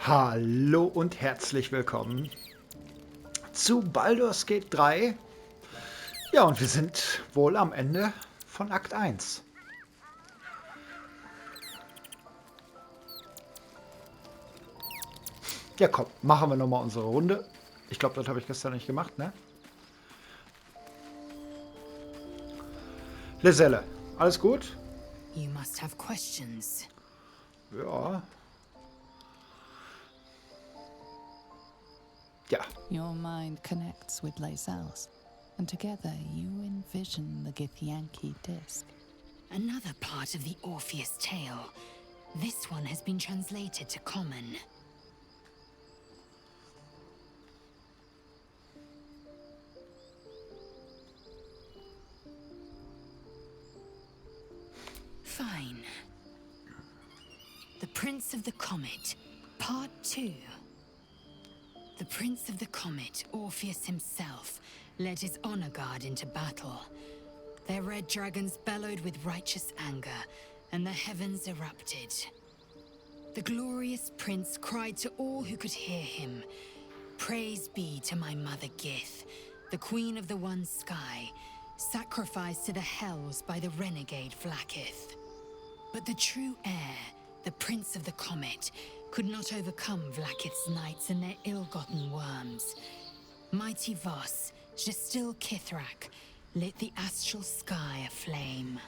Hallo und herzlich willkommen zu Baldur's Gate 3. Ja, und wir sind wohl am Ende von Akt 1. Ja, komm, machen wir nochmal unsere Runde. Ich glaube, das habe ich gestern nicht gemacht, ne? Liselle, alles gut? You must have questions. Ja. Ja. Your mind connects with Lae'zel's, and together you envision the Githyanki disc. Another part of the Orpheus tale. This one has been translated to Common. Fine. The Prince of the Comet, Part 2. The Prince of the Comet, Orpheus himself, led his honor guard into battle. Their red dragons bellowed with righteous anger, and the heavens erupted. The glorious prince cried to all who could hear him, "Praise be to my mother Gith, the queen of the one sky, sacrificed to the hells by the renegade Vlaakith." But the true heir, the Prince of the Comet, could not overcome Vlaakith's knights and their ill-gotten worms. Mighty Voss, Gestil Kithrak, lit the astral sky aflame.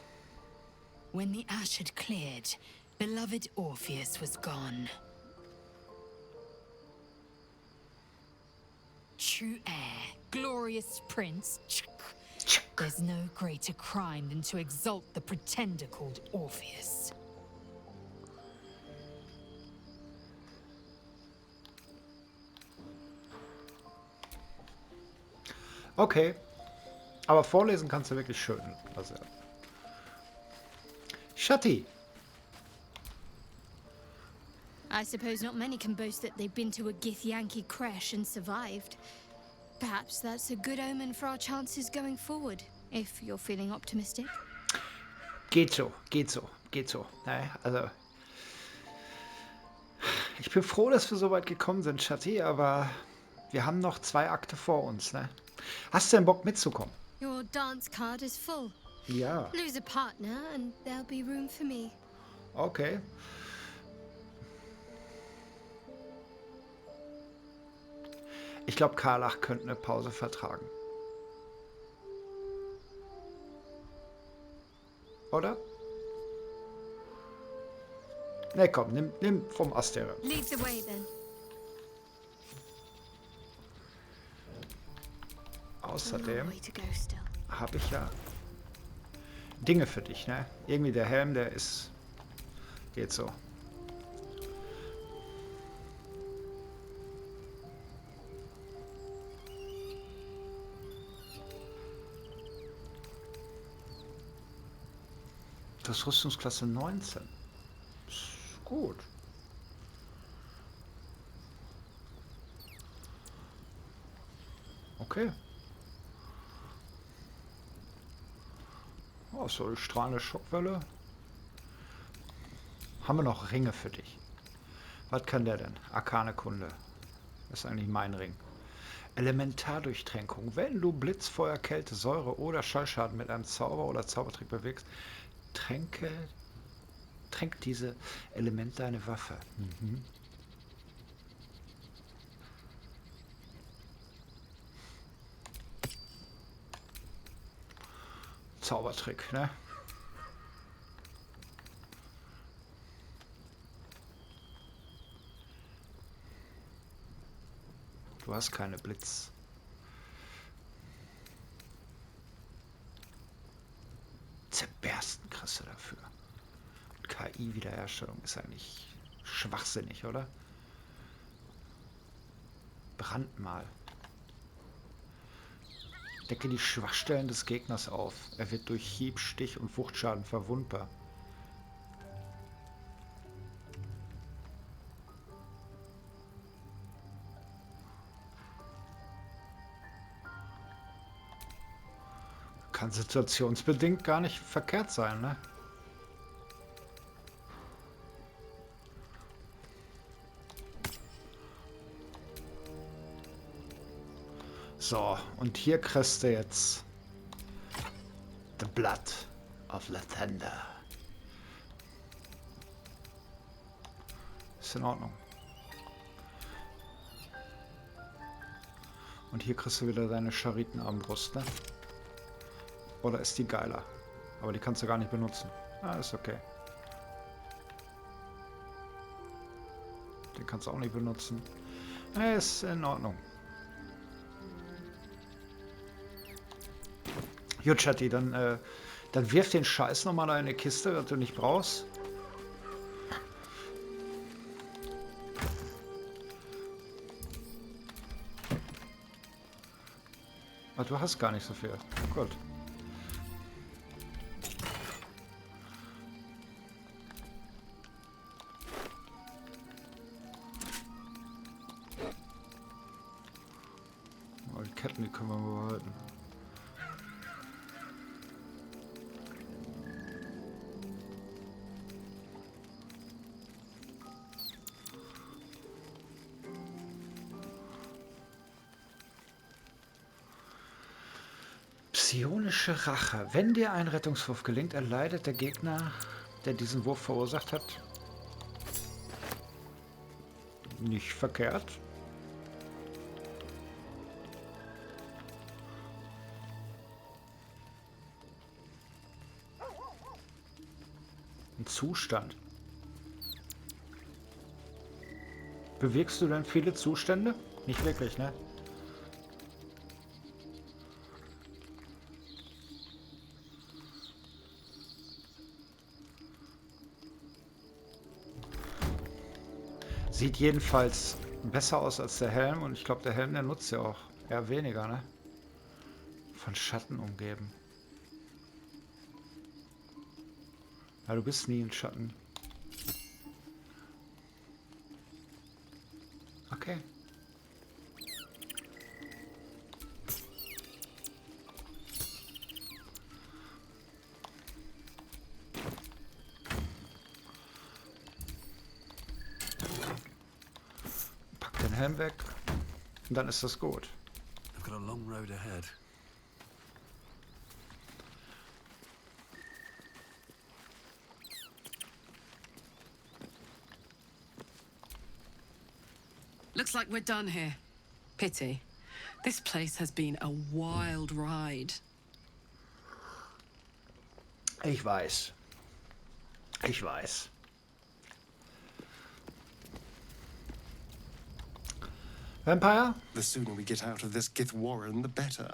When the ash had cleared, beloved Orpheus was gone. True heir, glorious prince. There's no greater crime than to exalt the pretender called Orpheus. Okay. Aber vorlesen kannst du wirklich schön. Also, Shatti. I suppose not many can boast that they've been to a Githyanki creche and survived. Perhaps that's a good omen for our chances going forward, if you're feeling optimistic. Geht so, geht so, geht so. Ne? Also, ich bin froh, dass wir so weit gekommen sind, Shatti, aber wir haben noch 2 Akte vor uns, ne? Hast du denn Bock mitzukommen? Your dance card is full. Ja, Lose a partner and there'll be room for me. okay. Ich glaube, Karlach könnte eine Pause vertragen. Oder? Ne, komm, nimm vom Asteroid. Lead the way then. A long Außerdem way to go still. habe ich ja Dinge für dich, ne? Irgendwie der Helm, der ist... Geht so. Das ist Rüstungsklasse 19. Ist gut. Okay. Oh, so eine strahlende Schockwelle. Haben wir noch Ringe für dich? Was kann der denn? Arkane Kunde. Das ist eigentlich mein Ring. Elementardurchtränkung. Wenn du Blitz, Feuer, Kälte, Säure oder Schallschaden mit einem Zauber oder Zaubertrick bewegst, tränkt diese Element deine Waffe. Mhm. Zaubertrick, ne? Du hast keine Blitz. Zerbersten kriegst du dafür. KI-Wiederherstellung ist eigentlich schwachsinnig, oder? Brandmal. Decke die Schwachstellen des Gegners auf. Er wird durch Hieb, Stich und Wuchtschaden verwundbar. Kann situationsbedingt gar nicht verkehrt sein, ne? So, und hier kriegst du jetzt The Blood of Lathander. Ist in Ordnung. Und hier kriegst du wieder deine Charitenarmbrust, ne? Oder ist die geiler? Aber die kannst du gar nicht benutzen. Ah, ist okay. Den kannst du auch nicht benutzen. Ist in Ordnung. Gut, Chatti, dann wirf den Scheiß nochmal in eine Kiste, was du nicht brauchst. Aber du hast gar nicht so viel. Gut. Oh, die Ketten, die können wir mal behalten. Psionische Rache. Wenn dir ein Rettungswurf gelingt, erleidet der Gegner, der diesen Wurf verursacht hat, nicht verkehrt. Ein Zustand. Bewegst du denn viele Zustände? Nicht wirklich, ne? Sieht jedenfalls besser aus als der Helm und ich glaube, der Helm, der nutzt ja auch eher weniger, ne? Von Schatten umgeben. Ja, du bist nie in Schatten. Okay. Pack den Helm weg und dann ist das gut. I've got a long road ahead. Looks like we're done here. Pity. This place has been a wild ride. Ich weiß. Ich weiß. Vampire? The sooner we get out of this Gith Warren, the better.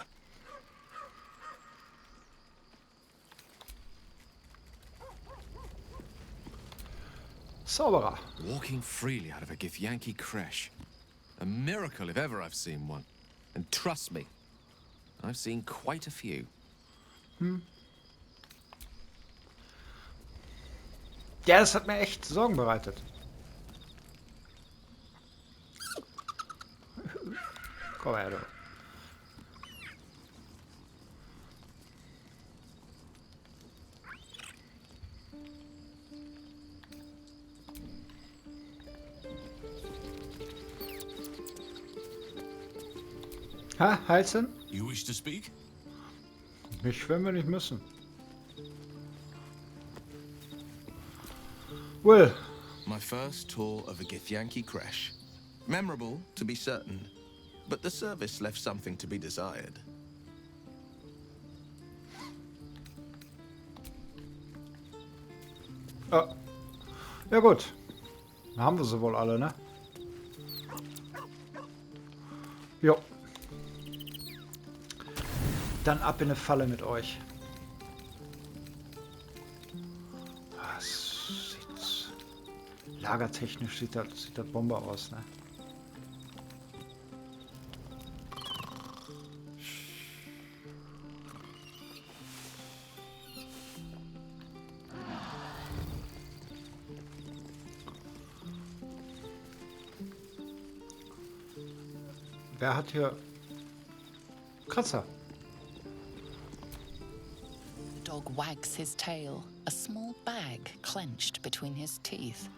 Zauberer. Walking freely out of a Githyanki creche. A miracle if ever I've seen one. And trust me, I've seen quite a few. Ja, das hat mir echt Sorgen bereitet. Komm her, du. Ha, heizen? You wish to speak? Mich werden wir nicht müssen. Will. My first tour of a Githyanki creche. Memorable, to be certain, but the service left something to be desired. Oh. Ja gut. Dann haben wir sie wohl alle, ne? Jo. Dann ab in eine Falle mit euch. Das sieht... Lagertechnisch sieht das Bombe aus, ne? Wer hat hier Kratzer? Dog wags his tail, a small bag clenched between his teeth.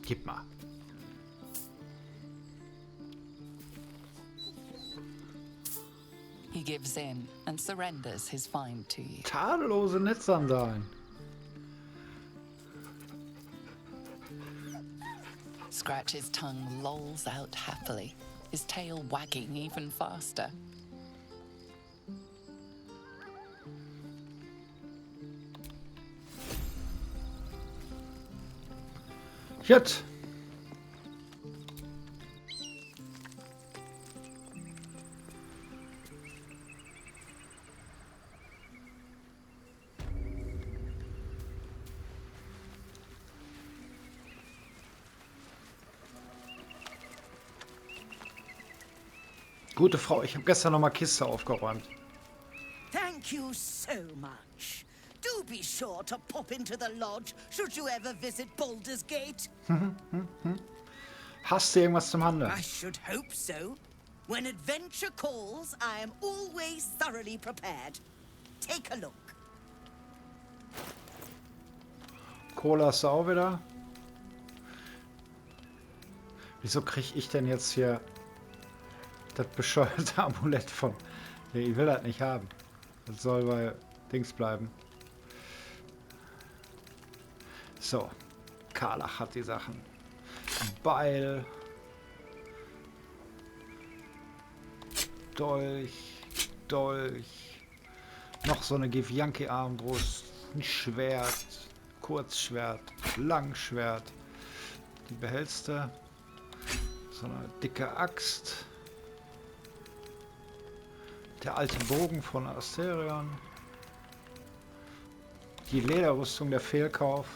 Gib mal. He gives in and surrenders his find to you. Tadellose Netzsandalen. Scratch's tongue lolls out happily, his tail wagging even faster. Jetzt. Gute Frau, ich habe gestern noch mal Kiste aufgeräumt. Thank you so much. Do be sure to pop into the lodge should you ever visit Baldur's Gate. Hast du irgendwas zum Handeln? I should hope so. When adventure calls, I am always thoroughly prepared. Take a look. Cola ist auch wieder. Wieso kriege ich denn jetzt hier das bescheuerte Amulett von? Nee, ich will das nicht haben. Das soll bei Dings bleiben. So. Karlach hat die Sachen. Beil. Dolch. Dolch. Noch so eine Githyanki-Armbrust. Ein Schwert. Kurzschwert. Langschwert. Die behältste. So eine dicke Axt. Der alte Bogen von Asterion. Die Lederrüstung, der Fehlkauf.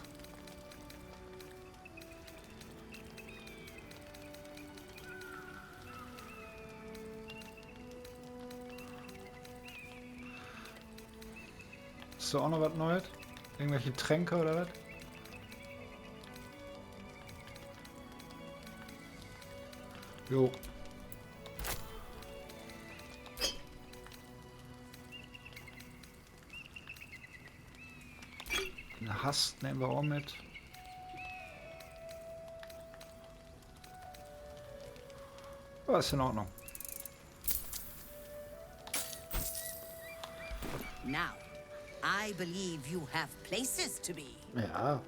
Ist da auch noch was Neues? Irgendwelche Tränke oder was? Jo. Eine Hast nehmen wir auch mit. Ja, ist in Ordnung. Now, I believe you have places to be. Ja.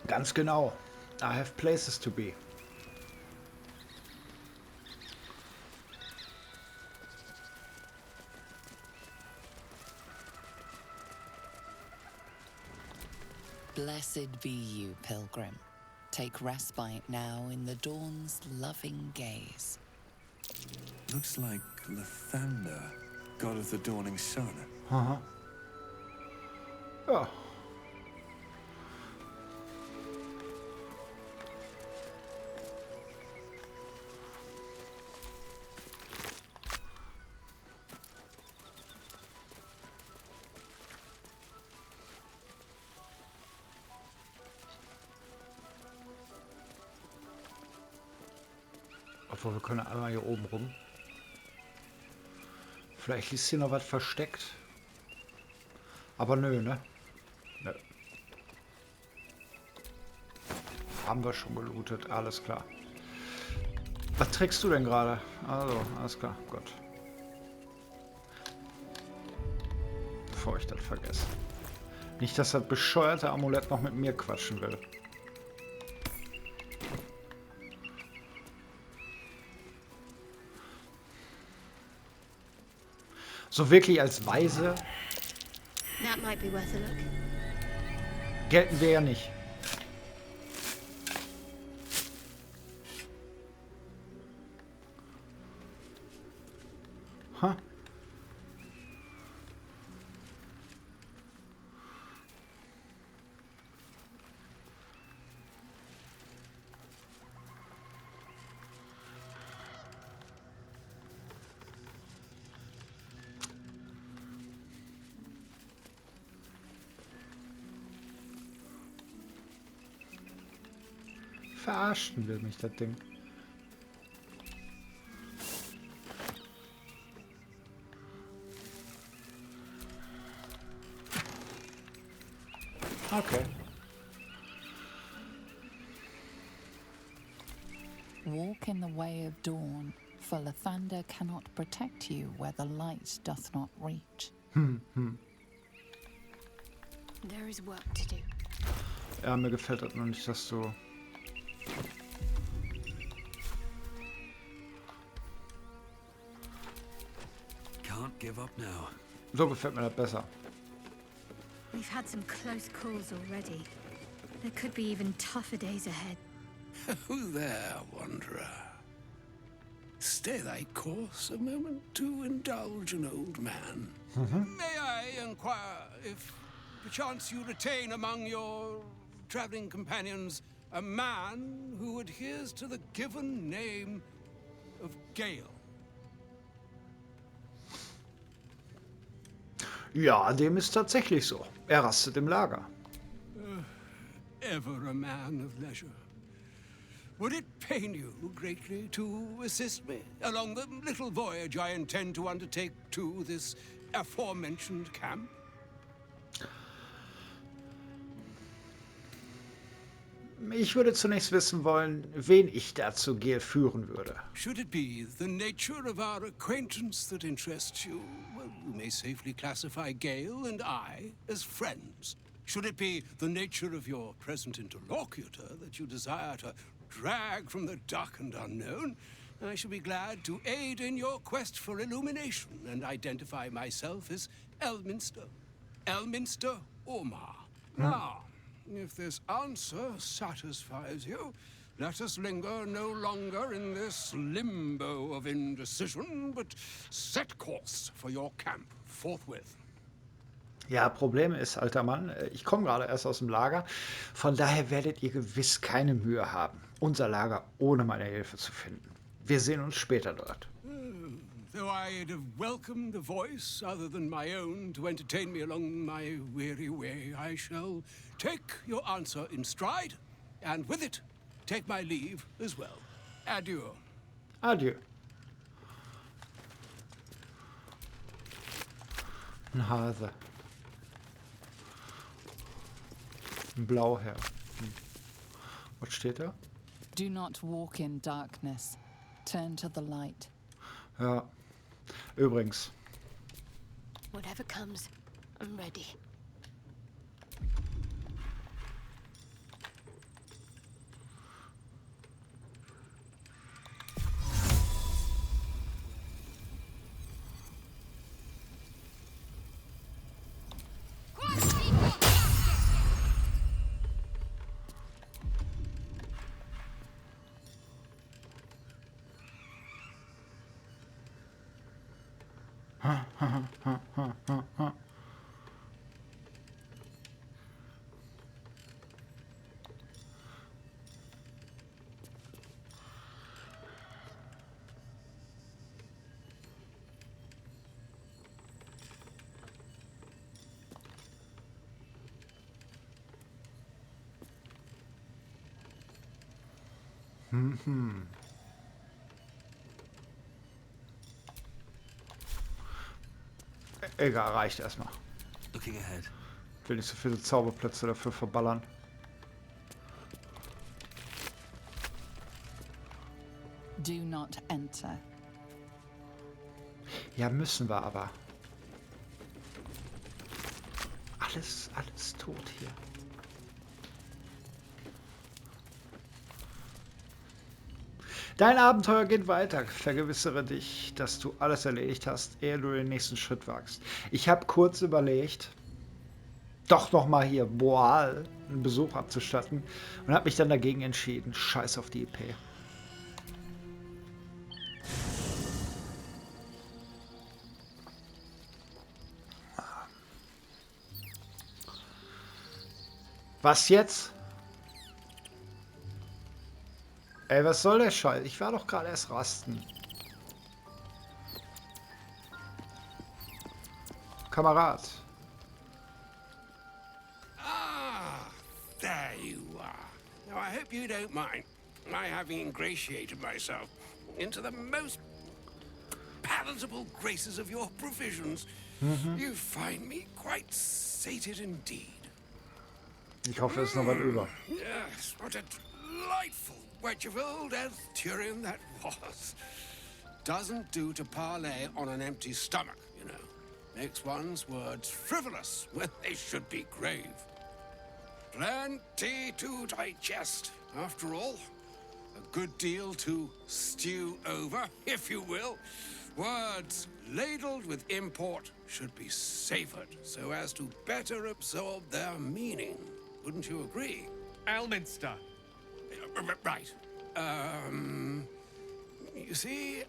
Ganz genau. I have places to be. Blessed be you, pilgrim. Take respite now in the dawn's loving gaze. Looks like Lathander, god of the dawning sun. Aha. Ja. Obwohl, wir können einmal hier oben rum. Vielleicht ist hier noch was versteckt. Aber nö, ne? Nö. Haben wir schon gelootet, alles klar. Was trägst du denn gerade? Also, alles klar, gut. Bevor ich das vergesse. Nicht, dass das bescheuerte Amulett noch mit mir quatschen will. So wirklich als Weise That might be worth a look. gelten wir ja nicht. Ha? Verarschen will mich das Ding. Okay. Walk in the way of dawn For Lathander cannot protect you where the light doth not reach. There is work to do. Ja, mir gefällt das noch nicht, dass du... Can't give up now. So gefällt mir das besser. We've had some close calls already. There could be even tougher days ahead. Who there, wanderer? Stay thy course a moment to indulge an old man. May I inquire if perchance you retain among your traveling companions a man who adheres to the given name of Gale? Ja, dem ist tatsächlich so. Er rastet im Lager. Ever a man of leisure. Would it pain you greatly to assist me along the little voyage I intend to undertake to this aforementioned camp? Ich würde zunächst wissen wollen, wen ich dazu führen würde. Should it be the nature of our acquaintance that interests you, well, you may safely classify Gale and I as friends. Should it be the nature of your present interlocutor that you desire to drag from the dark and unknown, I shall be glad to aid in your quest for illumination and identify myself as Elminster. Elminster Aumar. Now, if this answer satisfies you, let us linger no longer in this limbo of indecision, but set course for your camp forthwith. Ja, Problem ist, alter Mann, ich komme gerade erst aus dem Lager. Von daher werdet ihr gewiss keine Mühe haben, unser Lager ohne meine Hilfe zu finden. Wir sehen uns später dort. Though I'd have welcomed a voice other than my own to entertain me along my weary way, I shall take your answer in stride, and with it, take my leave as well. Adieu. Adieu. Ein Hase. Ein Blauherr. Was steht da? Do not walk in darkness. Turn to the light. Ja. Übrigens. Whatever comes, I'm ready. Egal, reicht erstmal. Looking ahead. Ich will nicht so viele Zauberplätze dafür verballern. Do not enter. Ja, müssen wir aber. Alles tot hier. Dein Abenteuer geht weiter. Vergewissere dich, dass du alles erledigt hast, ehe du den nächsten Schritt wagst. Ich habe kurz überlegt, doch noch mal hier Boal einen Besuch abzustatten und habe mich dann dagegen entschieden. Scheiß auf die EP. Was jetzt? Ey, was soll der Scheiß? Ich war doch gerade erst rasten. Kamerad. Ah, there you are. Now, I hope you don't mind my having ingratiated myself into the most palatable graces of your provisions. You find me quite sated indeed. Ich hoffe, es ist noch was über. Yes, what a delightful wedge of old Arthurian that was. Doesn't do to parley on an empty stomach, you know. Makes one's words frivolous when they should be grave. Plenty to digest, after all. A good deal to stew over, if you will. Words ladled with import should be savored so as to better absorb their meaning. Wouldn't you agree? Elminster! Right. You see,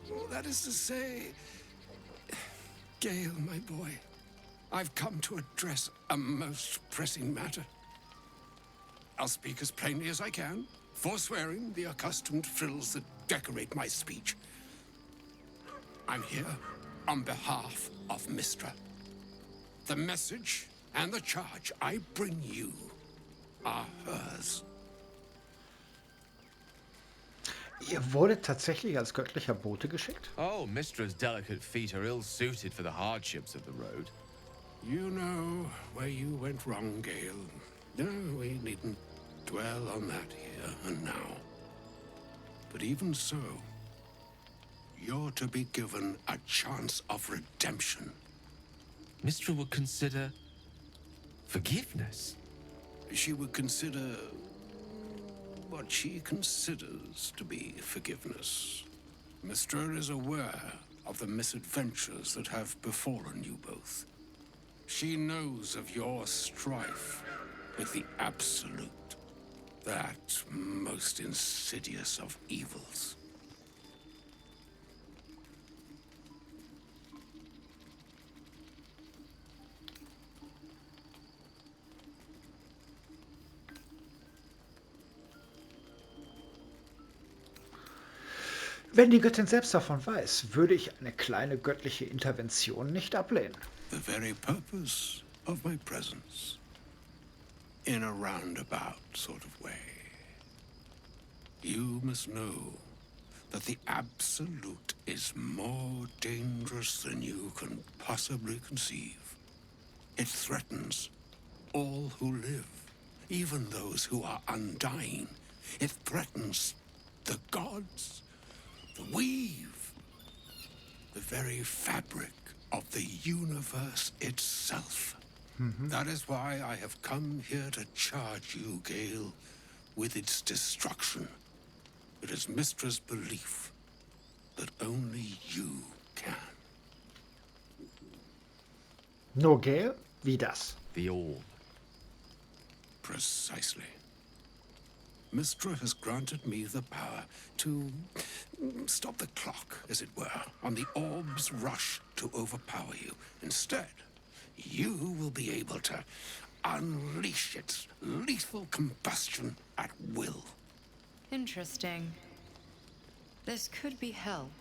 well, that is to say, Gale, my boy, I've come to address a most pressing matter. I'll speak as plainly as I can, forswearing the accustomed frills that decorate my speech. I'm here on behalf of Mistra. The message and the charge I bring you are hers. Ihr wurdet tatsächlich als göttlicher Bote geschickt? Oh, Mistra's delicate feet are ill-suited for the hardships of the road. You know where you went wrong, Gale. No, we needn't dwell on that here and now. But even so, you're to be given a chance of redemption. Mistra would consider forgiveness. She would consider what she considers to be forgiveness. Mistra is aware of the misadventures that have befallen you both. She knows of your strife with the Absolute, that most insidious of evils. Wenn die Göttin selbst davon weiß, würde ich eine kleine göttliche Intervention nicht ablehnen. The very purpose of my presence. In a roundabout sort of way. You must know that the Absolute is more dangerous than you can possibly conceive. It threatens all who live, even those who are undying. It threatens the gods, the weave, the very fabric of the universe itself. That is why I have come here to charge you, Gale, with its destruction. It is Mistra's belief that only you can. Nur Gale? Wie das? The orb. Precisely. Mistra has granted me the power to stop the clock, as it were, on the orb's rush to overpower you. Instead, you will be able to unleash its lethal combustion at will. Interesting. This could be help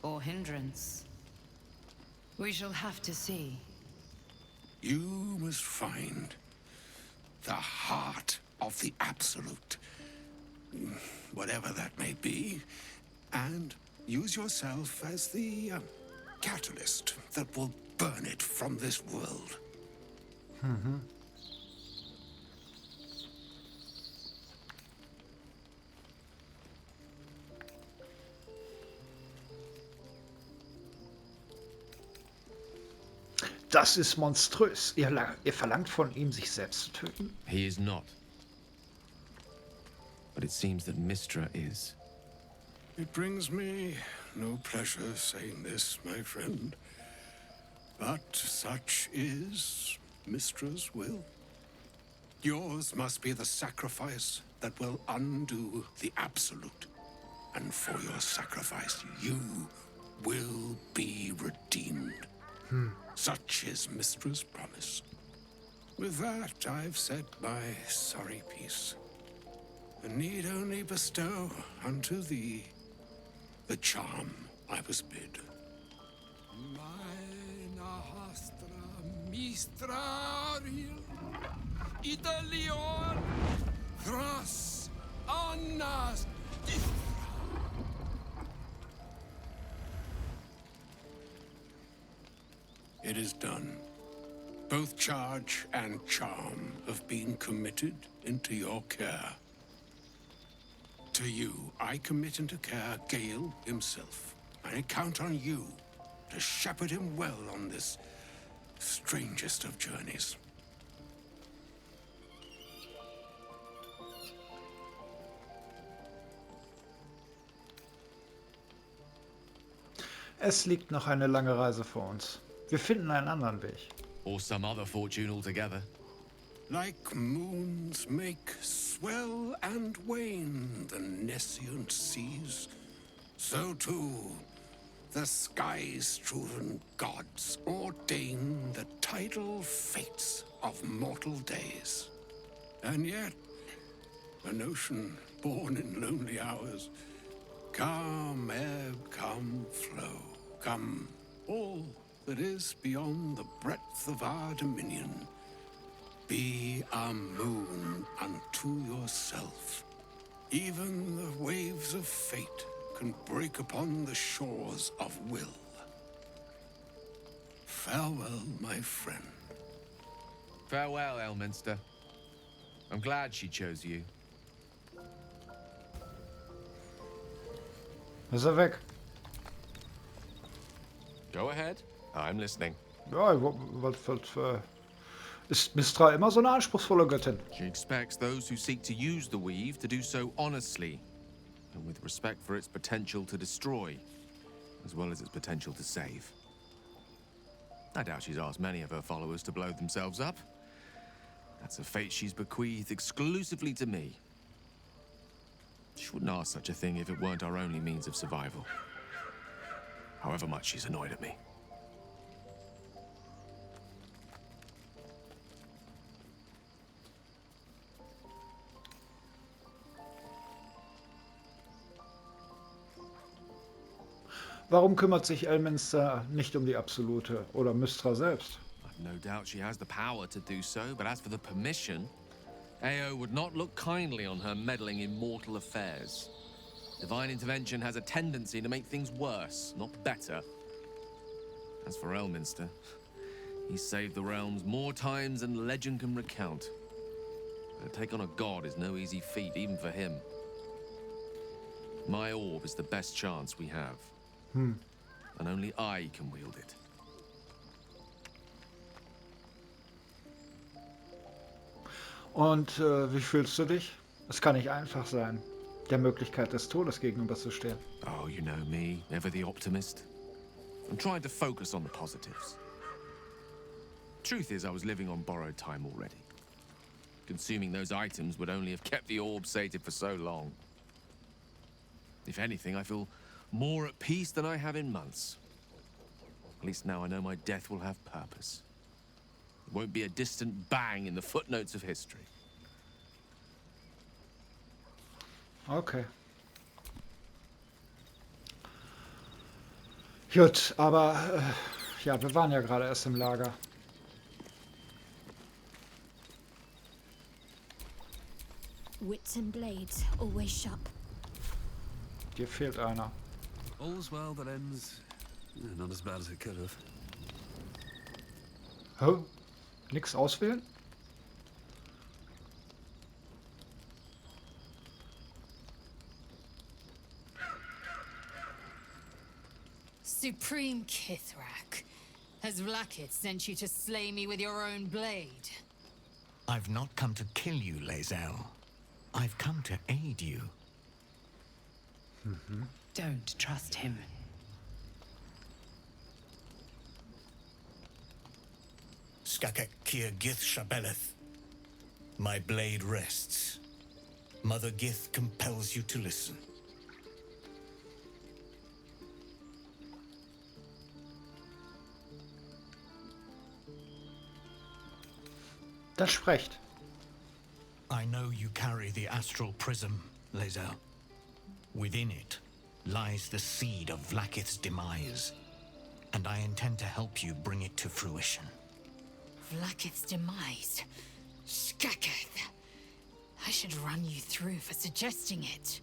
or hindrance. We shall have to see. You must find the heart of the Absolute, whatever that may be, and use yourself as the catalyst that will burn it from this world. Das ist monströs. Ihr verlangt von ihm, sich selbst zu töten? He is not. But it seems that Mistra is. It brings me no pleasure saying this, my friend. But such is Mistra's will. Yours must be the sacrifice that will undo the Absolute. And for your sacrifice, you will be redeemed. Such is Mistra's promise. With that, I've said my sorry piece. And need only bestow unto thee the charm I was bid. Mistrariel, Idalion, Thras, Annas, It is done. Both charge and charm have been committed into your care. to you, I commit into care Gale himself. I count on you to shepherd him well on this strangest of journeys. Es liegt noch eine lange Reise vor uns. Wir finden einen anderen Weg. Or some other fortune altogether. Like moons make swell and wane the nescient seas, so too the sky-strewn gods ordain the tidal fates of mortal days. And yet, an ocean born in lonely hours, come ebb, come flow, come all that is beyond the breadth of our dominion. Be a moon unto yourself. Even the waves of fate can break upon the shores of will. Farewell, my friend. Farewell, Elminster. I'm glad she chose you. Ist er weg? Go ahead. I'm listening. Ja, ist Mistra immer so eine anspruchsvolle Göttin? She expects those who seek to use the weave to do so honestly and with respect for its potential to destroy, as well as its potential to save. I doubt she's asked many of her followers to blow themselves up. That's a fate she's bequeathed exclusively to me. She wouldn't ask such a thing if it weren't our only means of survival. However much she's annoyed at me. Warum kümmert sich Elminster nicht um die Absolute oder Mystra selbst? I've no doubt she has the power to do so, but as for the permission, Ao would not look kindly on her meddling in mortal affairs. Divine intervention has a tendency to make things worse, not better. As for Elminster, he's saved the realms more times than legend can recount. But to take on a god is no easy feat, even for him. My orb is the best chance we have. And only I can wield it. Und wie fühlst du dich? Es kann nicht einfach sein, der Möglichkeit des Todes gegenüberzustehen. Oh, you know me, ever the optimist. I'm trying to focus on the positives. Truth is, I was living on borrowed time already. Consuming those items would only have kept the orb sated for so long. If anything, I feel more at peace than I have in months. At least now I know my death will have purpose. It won't be a distant bang in the footnotes of history. Okay. Gut, aber ja, wir waren ja gerade erst im Lager. Wits and blades, always sharp. Dir fehlt einer. All's well that ends not as bad as it could have. Hä? Nix auswählen? Supreme Kithrak, has Vlakith sent you to slay me with your own blade? I've not come to kill you, Lae'zel. I've come to aid you. Don't trust him. Skakek Kier Gith Shabeleth. My blade rests. Mother Gith compels you to listen. Das sprecht. I know you carry the astral prism, Lae'zel. Within it lies the seed of Vlakith's demise, and I intend to help you bring it to fruition. Vlakith's demise? Skaketh! I should run you through for suggesting it.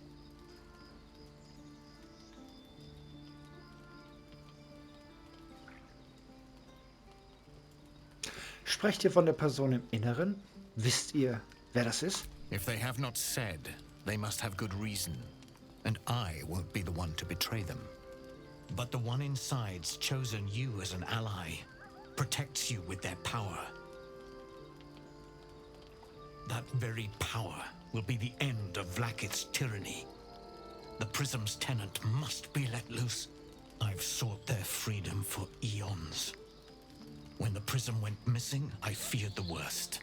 Sprecht ihr von der Person im Inneren? Wisst ihr, wer das ist? If they have not said, They must have good reason, and I won't be the one to betray them. But the one inside's chosen you as an ally, protects you with their power. That very power will be the end of Vlaakith's tyranny. The Prism's tenant must be let loose. I've sought their freedom for eons. When the Prism went missing, I feared the worst.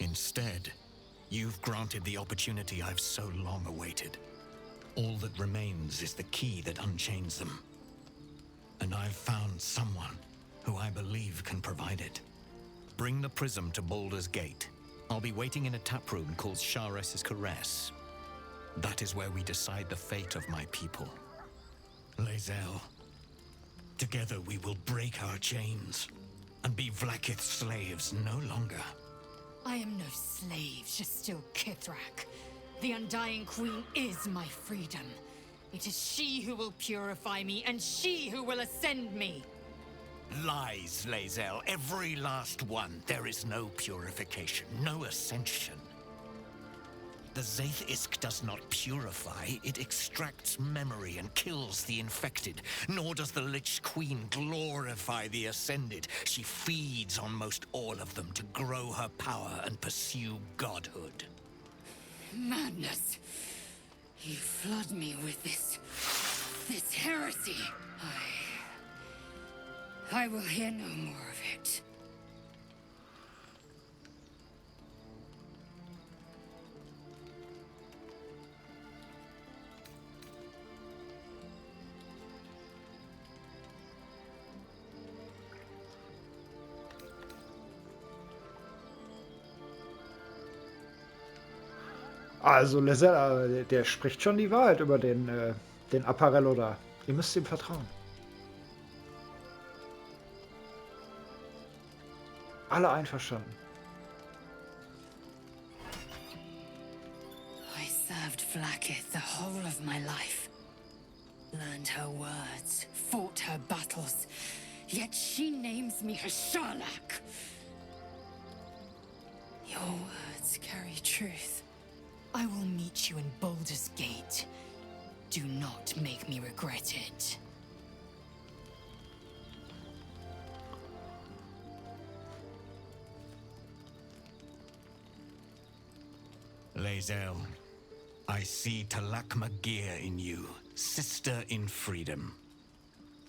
Instead, you've granted the opportunity I've so long awaited. All that remains is the key that unchains them. And I've found someone who I believe can provide it. Bring the Prism to Baldur's Gate. I'll be waiting in a taproom called Shares's Caress. That is where we decide the fate of my people. Lae'zel, together we will break our chains and be Vlaakith's slaves no longer. I am no slave, Jastil Kithrak. The Undying Queen is my freedom. It is she who will purify me, and she who will ascend me. Lies, Lae'zel, every last one. There is no purification, no ascension. The Zaith-Isk does not purify, it extracts memory and kills the infected. Nor does the Lich Queen glorify the ascended. She feeds on most all of them to grow her power and pursue godhood. Madness! You flood me with this heresy. I will hear no more of it. Also, Lae'zel, der spricht schon die Wahrheit über den Apparello da. Ihr müsst ihm vertrauen. Alle einverstanden. I served Vlaakith the whole of my life. Learned her words, fought her battles. Yet she names me her Sharlak. Your words carry truth. I will meet you in Baldur's Gate. Do not make me regret it. Lae'zel, I see Talak Magir in you, sister in freedom.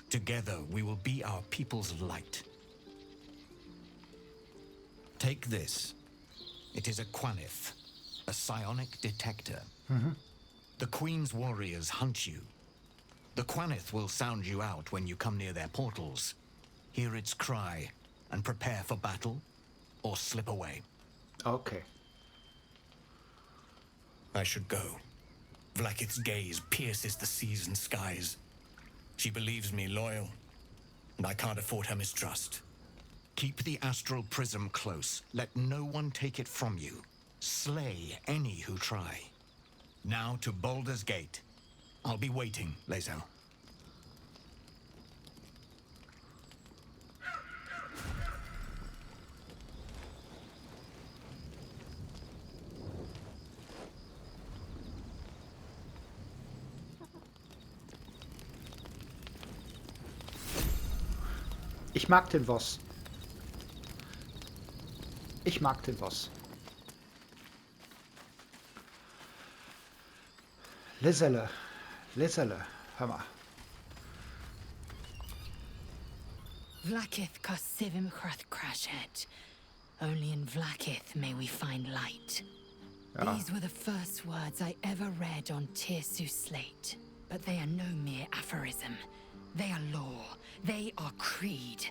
Together we will be our people's light. Take this. It is a Quanith, a psionic detector. The Queen's warriors hunt you. The Quanith will sound you out when you come near their portals. Hear its cry and prepare for battle or slip away. Okay. I should go. Vlaakith's gaze pierces the seas and skies. She believes me loyal, and I can't afford her mistrust. Keep the astral prism close. Let no one take it from you. Slay any who try. Now to Baldur's Gate. I'll be waiting, Lae'zel. Ich mag den Boss. Ich mag den Boss. Lae'zel, hör mal. Vlaakith Kosivim Chrath Crashet. Only in Vlaakith may we find light. Ja. These were the first words I ever read on Tirsu's slate. But they are no mere aphorism. They are law. They are creed.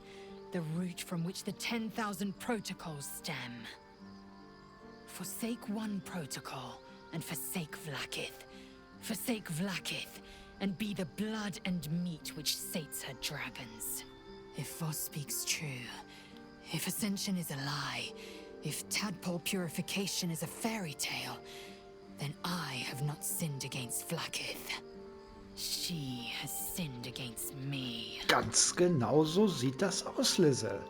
The root from which the 10,000 protocols stem. Forsake one protocol, and forsake Vlaakith. Forsake Vlaakith, and be the blood and meat which sates her dragons. If Voss speaks true, if Ascension is a lie, if Tadpole purification is a fairy tale, then I have not sinned against Vlaakith. She has sinned against me. Ganz genau so sieht das aus, Lae'zel.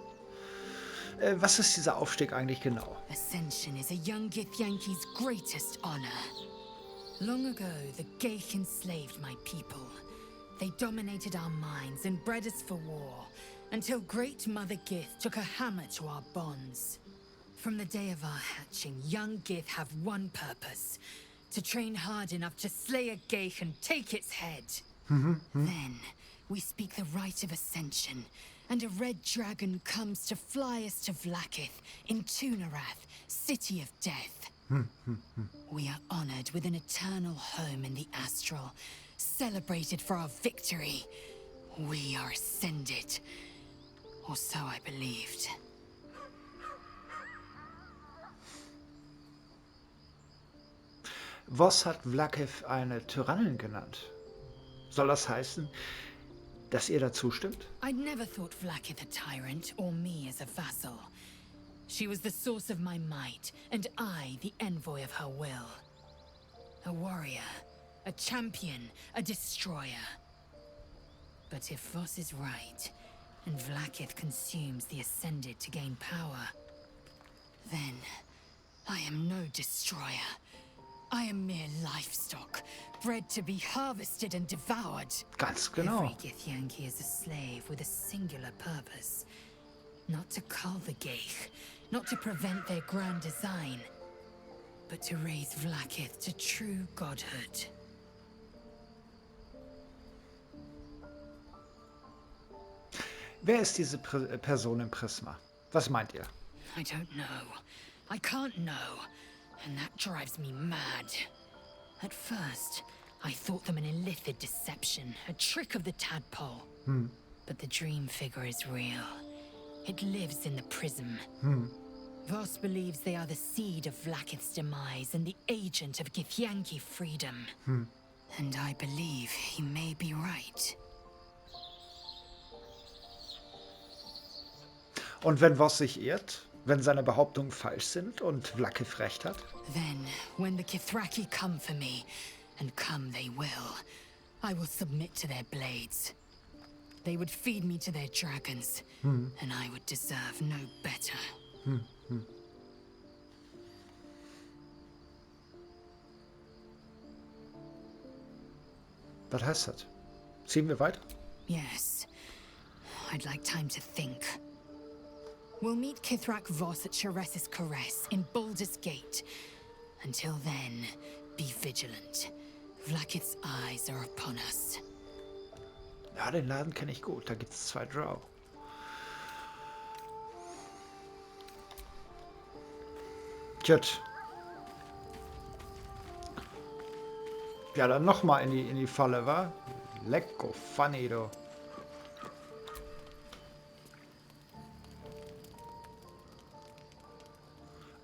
Was ist dieser Aufstieg eigentlich genau? Ascension is a young Githyanki's greatest honor. Long ago, the Geich enslaved my people. They dominated our minds and bred us for war, until Great Mother Gith took a hammer to our bonds. From the day of our hatching, young Gith have one purpose: to train hard enough to slay a Geich and take its head. Then, we speak the rite of ascension, and a red dragon comes to fly us to Vlaakith in Tunarath, City of Death. We are honored with an eternal home in the Astral, celebrated for our victory. We are ascended. Or so I believed. Voss hat Vlaakith eine Tyrannin genannt. Soll das heißen, dass ihr dazu stimmt? I'd never thought Vlaakith a tyrant, or me as a vassal. She was the source of my might, and I the envoy of her will. A warrior, a champion, a destroyer. But if Voss is right, and Vlaakith consumes the Ascended to gain power, then I am no destroyer. I am mere livestock, bred to be harvested and devoured. Ganz genau. Every Githyanki is a slave with a singular purpose. Not to cull the Geich, not to prevent their grand design, but to raise Vlaakith to true godhood. Wer ist diese Person im Prisma? Was meint ihr? I don't know. I can't know. And that drives me mad. At first, I thought them an illithid deception, a trick of the tadpole. But the dream figure is real. It lives in the prism. Voss believes they are the seed of Vlaakith's demise and the agent of Githyanki freedom. And I believe he may be right. Und wenn Voss sich irrt? Wenn seine Behauptungen falsch sind und Vlaakith recht hat? Then, when the Kithraki come for me, and come they will, I will submit to their blades. They would feed me to their dragons, and I would deserve no better. Was heißt das? Ziehen wir weiter? Yes. I'd like time to think. We'll meet Kithrak Voss at Chares's Caress in Baldur's Gate. Until then, be vigilant. Vlaakith's eyes are upon us. Ja, den Laden kenne ich gut. Da gibt's 2 Drow. Gut. Ja, dann nochmal in die Falle, wa? Lecko, funny, du.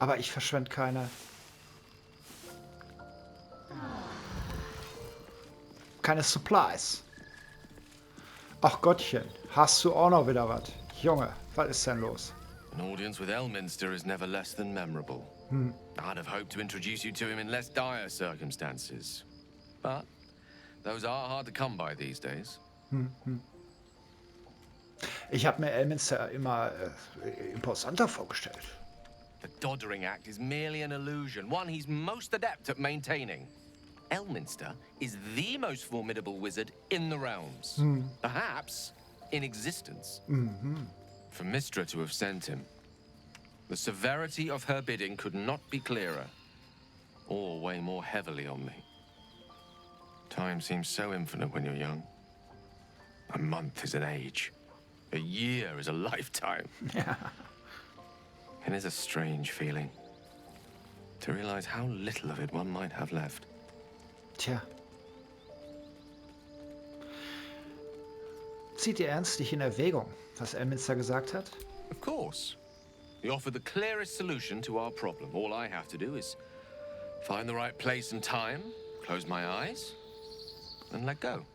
Aber ich verschwende keine Supplies. Ach Gottchen, hast du auch noch wieder was? Junge, was ist denn los? An audience with Elminster is never less than memorable. I'd have hoped to introduce you to him in less dire circumstances. But those are hard to come by these days. Ich habe mir Elminster immer imposanter vorgestellt. The Doddering Act is merely an illusion, one he's most adept at maintaining. Elminster is the most formidable wizard in the realms. Perhaps in existence. For Mystra to have sent him, the severity of her bidding could not be clearer, or weigh more heavily on me. Time seems so infinite when you're young. A month is an age. A year is a lifetime. It is a strange feeling to realize how little of it one might have left. Tja. Zieht ihr ernstlich in Erwägung, was Elminster gesagt hat? Of course. We offer the clearest solution to our problem. All I have to do is find the right place and time, close my eyes, and let go.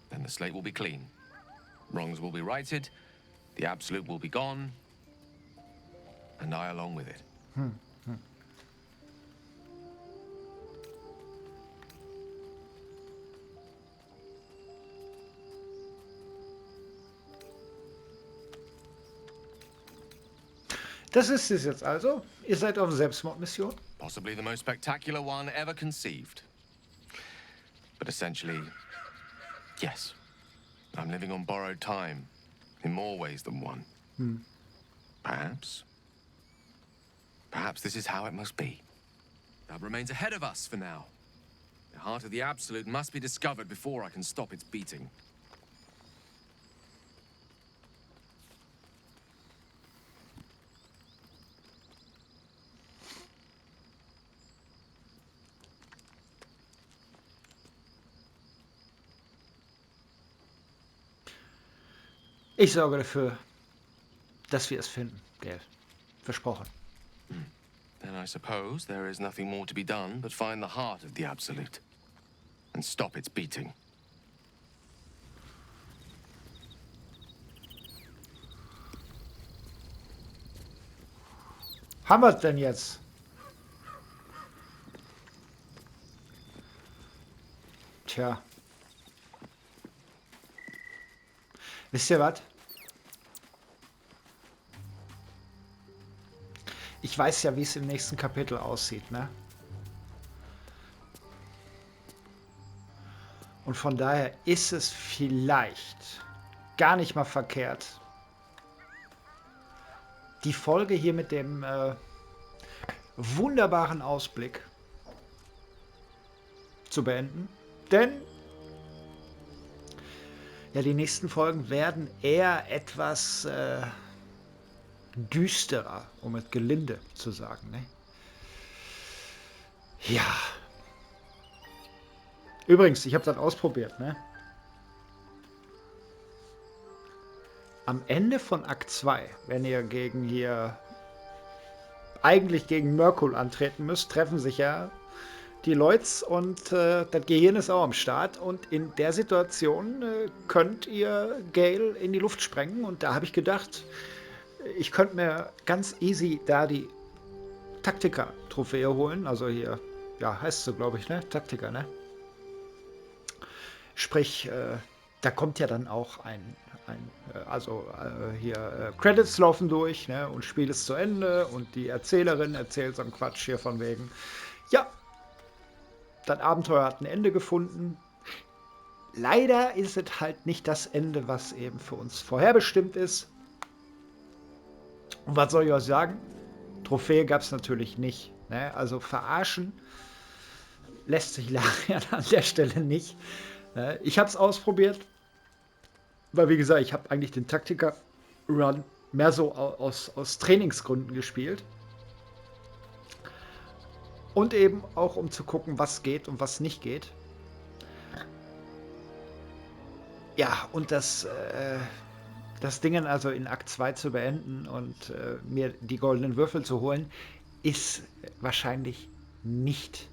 Then the slate will be clean. Wrongs will be righted, the absolute will be gone, and I along with it. Das ist es jetzt also. Ihr seid auf Selbstmordmission? Possibly the most spectacular one ever conceived. But essentially, yes. I'm living on borrowed time, in more ways than one. Perhaps this is how it must be. That remains ahead of us for now. The heart of the Absolute must be discovered before I can stop its beating. Ich sorge dafür, dass wir es finden, Gell. Versprochen. Then I suppose there is nothing more to be done but find the heart of the Absolute and stop its beating. Haben wir es denn jetzt? Tja. Wisst ihr was? Ich weiß ja, wie es im nächsten Kapitel aussieht, ne? Und von daher ist es vielleicht gar nicht mal verkehrt, die Folge hier mit dem wunderbaren Ausblick zu beenden. Denn ja, die nächsten Folgen werden eher etwas düsterer, um es gelinde zu sagen. Ne? Ja. Übrigens, ich habe das ausprobiert. Ne? Am Ende von Akt 2, wenn ihr eigentlich gegen Mörkul antreten müsst, treffen sich ja die Leuts und das Gehirn ist auch am Start. Und in der Situation könnt ihr Gale in die Luft sprengen. Und da habe ich gedacht, ich könnte mir ganz easy da die Taktiker-Trophäe holen. Also hier, ja, heißt sie, glaube ich, ne? Taktiker, ne? Sprich, da kommt ja dann auch Credits laufen durch, ne? Und Spiel ist zu Ende und die Erzählerin erzählt so einen Quatsch hier von wegen, ja, das Abenteuer hat ein Ende gefunden. Leider ist es halt nicht das Ende, was eben für uns vorherbestimmt ist. Und was soll ich euch sagen? Trophäe gab es natürlich nicht. Ne? Also verarschen lässt sich leider an der Stelle nicht. Ne? Ich habe es ausprobiert, weil wie gesagt, ich habe eigentlich den Taktiker-Run mehr so aus Trainingsgründen gespielt. Und eben auch, um zu gucken, was geht und was nicht geht. Ja, und das Ding also in Akt 2 zu beenden und mir die goldenen Würfel zu holen, ist wahrscheinlich nicht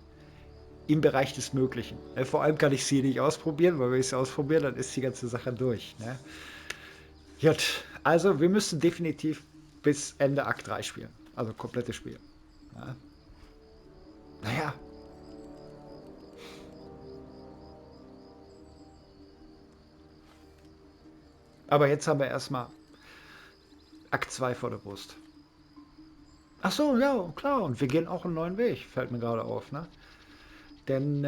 im Bereich des Möglichen. Vor allem kann ich sie nicht ausprobieren, weil wenn ich sie ausprobiere, dann ist die ganze Sache durch. Ne? Gut, also wir müssen definitiv bis Ende Akt 3 spielen. Also komplettes Spiel. Ja. Naja. Aber jetzt haben wir erstmal Akt 2 vor der Brust. Ach so, ja, klar. Und wir gehen auch einen neuen Weg, fällt mir gerade auf. Ne? Denn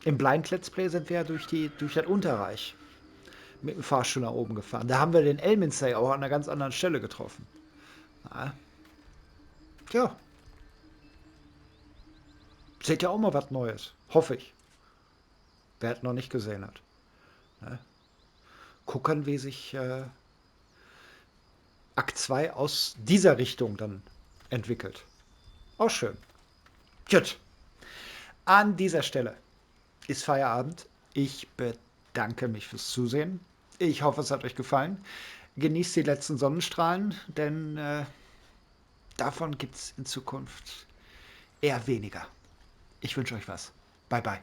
im Blind Let's Play sind wir ja durch das Unterreich mit dem Fahrstuhl nach oben gefahren. Da haben wir den Elminster auch an einer ganz anderen Stelle getroffen. Ja. Tja. Seht ihr auch mal was Neues. Hoffe ich. Wer es noch nicht gesehen hat. Ne? Gucken, wie sich Akt 2 aus dieser Richtung dann entwickelt. Auch schön. Gut. An dieser Stelle ist Feierabend. Ich bedanke mich fürs Zusehen. Ich hoffe, es hat euch gefallen. Genießt die letzten Sonnenstrahlen, denn davon gibt es in Zukunft eher weniger. Ich wünsche euch was. Bye, bye.